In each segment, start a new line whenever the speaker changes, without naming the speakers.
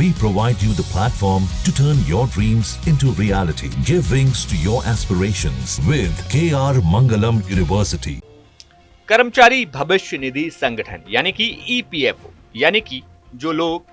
We provide you the platform to turn your dreams into reality. Give wings to your aspirations with KR Mangalam University.
कर्मचारी भविष्य निधि संगठन यानी कि EPFO, यानी कि जो लोग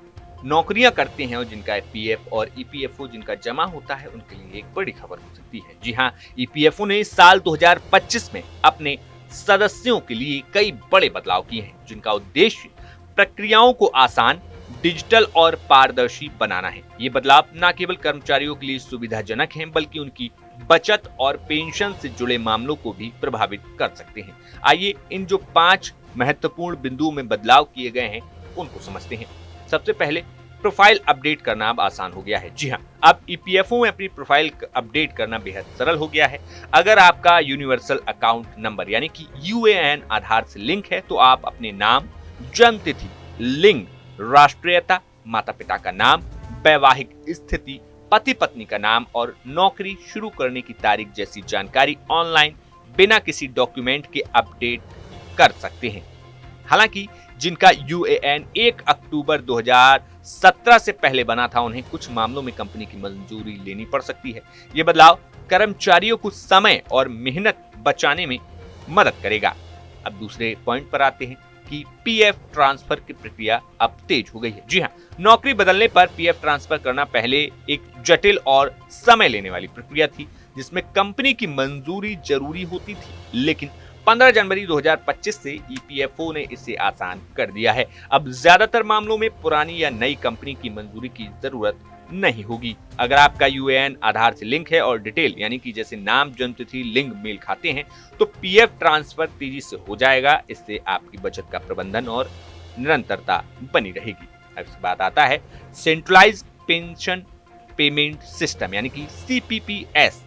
नौकरियां करते हैं और जिनका पीएफ और ईपीएफओ जिनका जमा होता है, उनके लिए एक बड़ी खबर हो सकती है। जी हां, ईपीएफओ ने साल 2025 में अपने सदस्यों के लिए कई बड़े बदलाव किए हैं, जिनका उद्देश्य प्रक्रियाओं को आसान, डिजिटल और पारदर्शी बनाना है। ये बदलाव न केवल कर्मचारियों के लिए सुविधाजनक हैं, बल्कि उनकी बचत और पेंशन से जुड़े मामलों को भी प्रभावित कर सकते हैं। आइए इन जो 5 महत्वपूर्ण बिंदुओं में बदलाव किए गए हैं उनको समझते हैं। सबसे पहले, प्रोफाइल अपडेट करना अब आसान हो गया है। जी हाँ, अब ईपीएफओ में अपनी प्रोफाइल अपडेट करना बेहद सरल हो गया है। अगर आपका यूनिवर्सल अकाउंट नंबर यानी कि यूएएन आधार से लिंक है, तो आप अपने नाम, जन्म तिथि, लिंग, राष्ट्रीयता, माता पिता का नाम, वैवाहिक स्थिति, पति पत्नी का नाम और नौकरी शुरू करने की तारीख जैसी जानकारी ऑनलाइन बिना किसी डॉक्यूमेंट के अपडेट कर सकते हैं। हालांकि जिनका यूएएन 1 अक्टूबर 2017 से पहले बना था, उन्हें कुछ मामलों में कंपनी की मंजूरी लेनी पड़ सकती है। यह बदलाव कर्मचारियों को समय और मेहनत बचाने में मदद करेगा। अब दूसरे पॉइंट पर आते हैं कि पीएफ ट्रांसफर की प्रक्रिया अब तेज हो गई है। जी हाँ, नौकरी बदलने पर पीएफ ट्रांसफर करना पहले एक जटिल और समय लेने वाली प्रक्रिया थी, जिसमें कंपनी की मंजूरी जरूरी होती थी। लेकिन 15 जनवरी 2025 से ईपीएफओ ने इसे आसान कर दिया है। अब ज्यादातर मामलों में पुरानी या नई कंपनी की मंजूरी की जरूरत नहीं होगी। अगर आपका यूएएन आधार से लिंक है और डिटेल यानी कि जैसे नाम, जन्म तिथि, लिंग मेल खाते हैं, तो पीएफ ट्रांसफर तेजी से हो जाएगा। इससे आपकी बचत का प्रबंधन और निरंतरता बनी रहेगी। अब इसके बाद आता है सेंट्रलाइज्ड पेंशन पेमेंट सिस्टम यानी कि सीपीपीएस।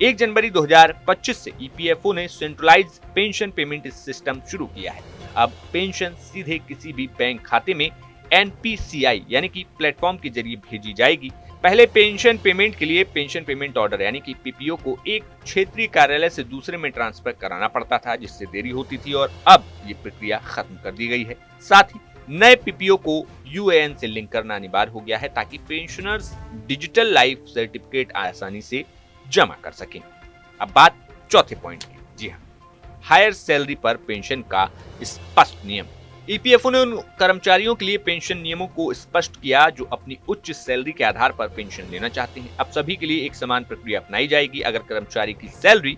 1 जनवरी 2025 से ईपीएफओ ने सेंट्रलाइज्ड पेंशन पेमेंट सिस्टम शुरू किया है। अब पेंशन सीधे किसी भी बैंक खाते में एनपीसीआई यानी कि प्लेटफॉर्म के जरिए भेजी जाएगी। पहले पेंशन पेमेंट के लिए पेंशन पेमेंट ऑर्डर यानी कि पीपीओ को एक क्षेत्रीय कार्यालय से दूसरे में ट्रांसफर कराना पड़ता था, जिससे देरी होती थी, और अब ये प्रक्रिया खत्म कर दी गई है। साथ ही नए पीपीओ को यूएएन से लिंक करना अनिवार्य हो गया है, ताकि पेंशनर्स डिजिटल लाइफ सर्टिफिकेट आसानी से जमा कर सकें। अब बात चौथे पॉइंट की। जी हाँ, हायर सैलरी पर पेंशन का स्पष्ट नियम। ईपीएफओ ने उन कर्मचारियों के लिए पेंशन नियमों को स्पष्ट किया जो अपनी उच्च सैलरी के आधार पर पेंशन लेना चाहते हैं। अब सभी के लिए एक समान प्रक्रिया अपनाई जाएगी। अगर कर्मचारी की सैलरी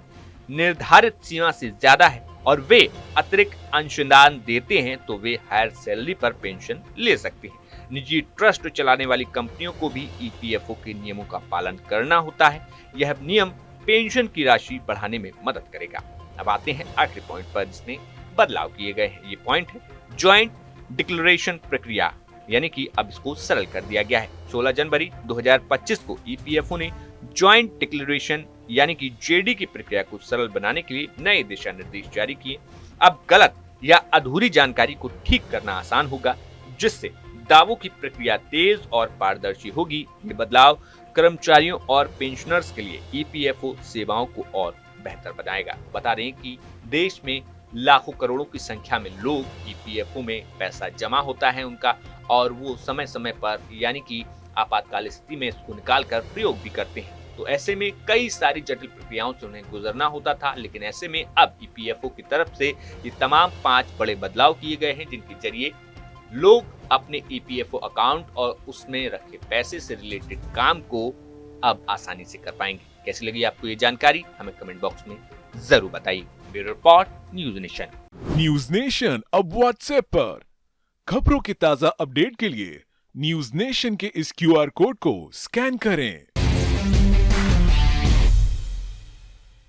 निर्धारित सीमा से ज्यादा है और वे अतिरिक्त अंशदान देते हैं, तो वे हायर सैलरी पर पेंशन ले सकते हैं। निजी ट्रस्ट चलाने वाली कंपनियों को भी ईपीएफओ के नियमों का पालन करना होता है। यह नियम पेंशन की राशि बढ़ाने में मदद करेगा। अब आते हैं आखिरी पॉइंट पर, जिसमें बदलाव किए गए हैं। ये पॉइंट है ज्वाइंट डिक्लेरेशन प्रक्रिया, यानी कि अब इसको सरल कर दिया गया है। 16 जनवरी 2025 को ईपीएफओ ने ज्वाइंट डिक्लेरेशन यानी कि जेडी की प्रक्रिया को सरल बनाने के लिए नए दिशा निर्देश जारी किए। अब गलत या अधूरी जानकारी को ठीक करना आसान होगा, जिससे दावों की प्रक्रिया तेज और पारदर्शी होगी। ये बदलाव कर्मचारियों और पेंशनर्स के लिए ईपीएफओ सेवाओं को और बेहतर बनाएगा। बता दें कि देश में लाखों करोड़ों की संख्या में लोग ईपीएफओ में पैसा जमा होता है उनका, और वो समय समय पर यानी कि आपातकाल स्थिति में इसको निकाल कर प्रयोग भी करते हैं। तो ऐसे में कई सारी जटिल प्रक्रियाओं से उन्हें गुजरना होता था, लेकिन ऐसे में अब ईपीएफओ की तरफ से ये तमाम 5 बड़े बदलाव किए गए हैं, जिनके जरिए लोग अपने ईपीएफओ अकाउंट और उसमें रखे पैसे से रिलेटेड काम को अब आसानी से कर पाएंगे। कैसी लगी आपको ये जानकारी, हमें कमेंट बॉक्स में जरूर बताइए। Bureau report, news nation.
News nation अब व्हाट्सएप पर खबरों के ताजा अपडेट के लिए न्यूज नेशन के इस क्यूआर कोड को स्कैन करें।